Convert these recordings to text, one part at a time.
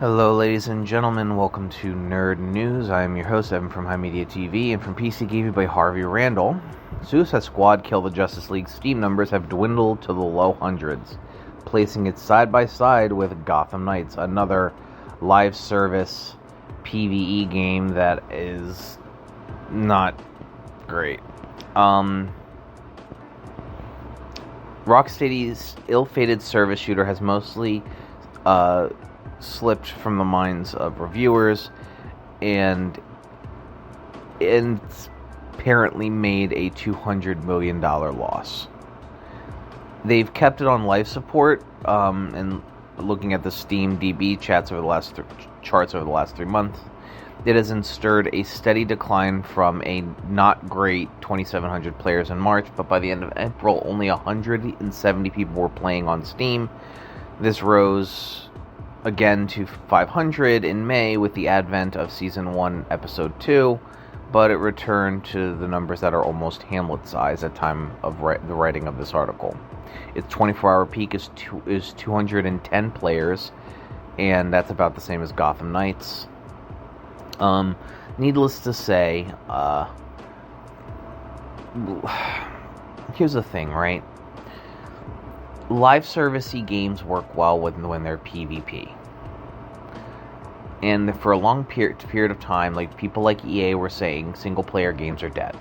Hello ladies and gentlemen, welcome to Nerd News. I am your host, Evan from HIMediaTV, and from PC Gaming by Harvey Randall. Suicide Squad Kill the Justice League Steam numbers have dwindled to the low hundreds, placing it side by side with Gotham Knights, another live service PvE game that is not great. Rocksteady's ill-fated service shooter has mostly slipped from the minds of reviewers, and it's apparently made a $200 million loss. They've kept it on life support, and looking at the Steam DB charts over the last 3 months, it has stirred a steady decline from a not great 2,700 players in March, but by the end of April, only 170 people were playing on Steam. This rose again to 500 in May with the advent of Season 1, Episode 2, but it returned to the numbers that are almost Hamlet size at time of the writing of this article. Its 24-hour peak is 210 players, and that's about the same as Gotham Knights. Needless to say, here's the thing, right? Live servicey games work well when they're PvP. And for a long period of time, like people like EA were saying, single-player games are dead.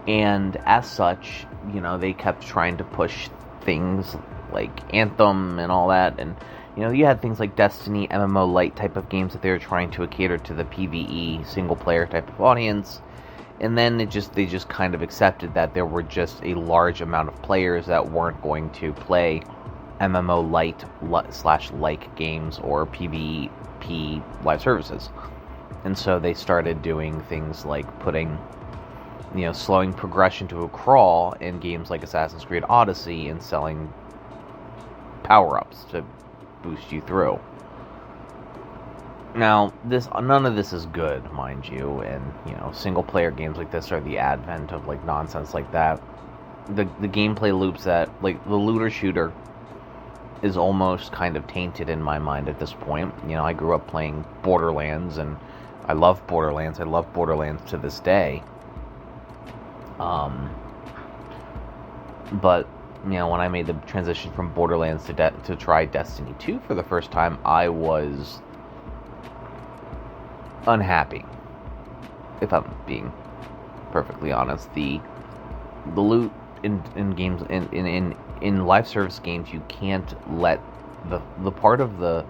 And as such, they kept trying to push things like Anthem and all that, and you had things like Destiny, MMO light type of games that they were trying to cater to the PvE single-player type of audience. And then they just kind of accepted that there were just a large amount of players that weren't going to play MMO light / like games or PvP live services. And so they started doing things like putting, slowing progression to a crawl in games like Assassin's Creed Odyssey and selling power-ups to boost you through. Now, none of this is good, mind you, and, single-player games like this are the advent of, nonsense like that. The gameplay loops that, the looter shooter is almost kind of tainted in my mind at this point. I grew up playing Borderlands, and I love Borderlands. I love Borderlands to this day. But when I made the transition from Borderlands to try Destiny 2 for the first time, I was unhappy, if I'm being perfectly honest. The loot in games in live service games, you can't let the part of the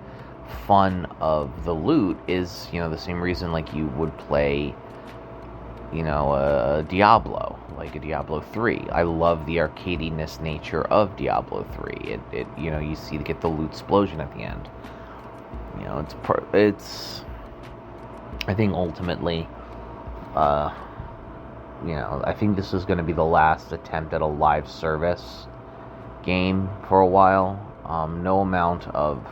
fun of the loot is the same reason you would play a Diablo, like a Diablo 3. I love the arcadiness nature of Diablo 3. It you get the loot explosion at the end. It's I think ultimately, I think this is going to be the last attempt at a live service game for a while. No amount of,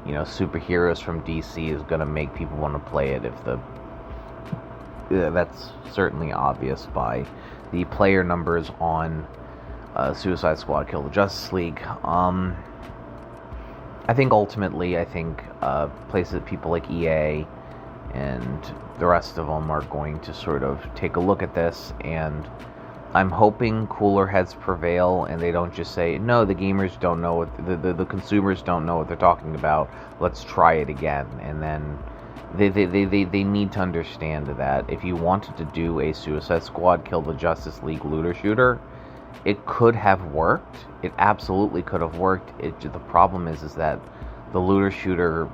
superheroes from DC is going to make people want to play it. That's certainly obvious by the player numbers on Suicide Squad Kill the Justice League. I think ultimately, places, people like EA and the rest of them are going to sort of take a look at this, and I'm hoping cooler heads prevail and they don't just say, no, the gamers don't know what the consumers don't know what they're talking about, let's try it again. And then they need to understand that if you wanted to do a Suicide Squad Kill the Justice League looter shooter, it could have worked. It absolutely could have worked. The problem is that the looter shooter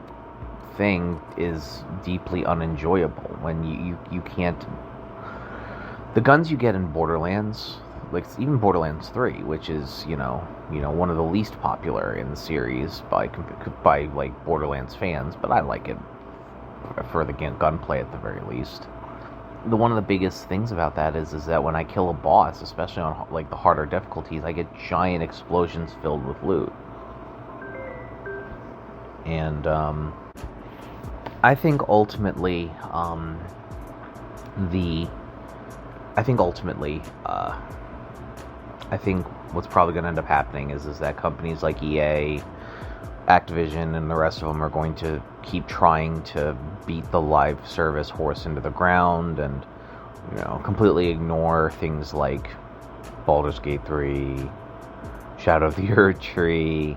thing is deeply unenjoyable when you can't. The guns you get in Borderlands, even Borderlands 3, which is one of the least popular in the series by Borderlands fans, but I like it for the gunplay at the very least. One of the biggest things about that is that when I kill a boss, especially on the harder difficulties, I get giant explosions filled with loot. And I think ultimately, I think what's probably going to end up happening is that companies like EA Activision and the rest of them are going to keep trying to beat the live service horse into the ground and, completely ignore things like Baldur's Gate 3, Shadow of the Erdtree,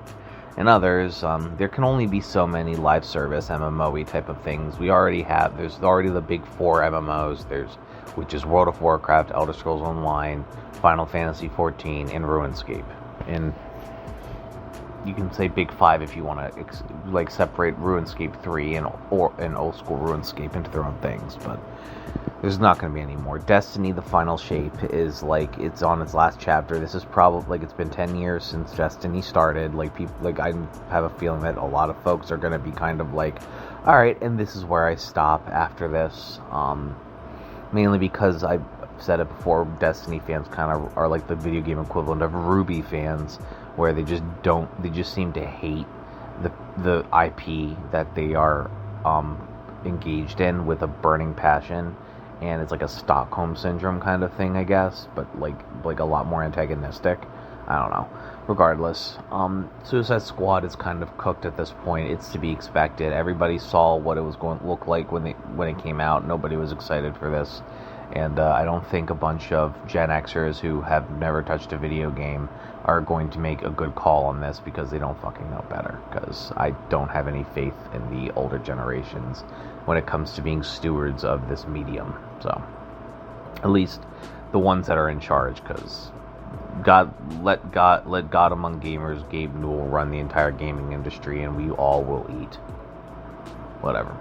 and others. There can only be so many live service MMO-y type of things. There's already the big 4 MMOs, which is World of Warcraft, Elder Scrolls Online, Final Fantasy XIV, and RuneScape. And you can say big 5 if you want to separate RuneScape 3 and old school RuneScape into their own things, but there's not going to be any more. Destiny, the final shape, is it's on its last chapter. This is probably it's been 10 years since Destiny started. I have a feeling that a lot of folks are going to be kind of all right, and this is where I stop after this. Mainly because I've said it before, Destiny fans kind of are like the video game equivalent of Ruby fans, where they just seem to hate the IP that they are engaged in with a burning passion, and it's like a Stockholm Syndrome kind of thing, I guess, but like a lot more antagonistic. I don't know. Regardless, Suicide Squad is kind of cooked at this point. It's to be expected. Everybody saw what it was going to look like when it came out. Nobody was excited for this, and I don't think a bunch of Gen Xers who have never touched a video game are going to make a good call on this because they don't fucking know better. Because I don't have any faith in the older generations when it comes to being stewards of this medium. So, at least the ones that are in charge, because let God among gamers. Gabe Newell will run the entire gaming industry, and we all will eat. Whatever.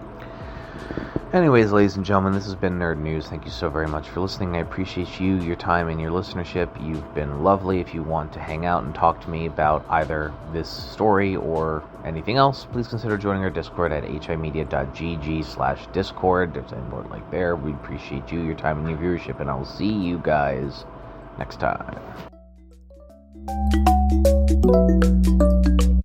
Anyways, ladies and gentlemen, this has been Nerd News. Thank you so very much for listening. I appreciate you, your time, and your listenership. You've been lovely. If you want to hang out and talk to me about either this story or anything else, please consider joining our Discord at himedia.gg/Discord. There's any more like there. We appreciate you, your time, and your viewership, and I will see you guys next time.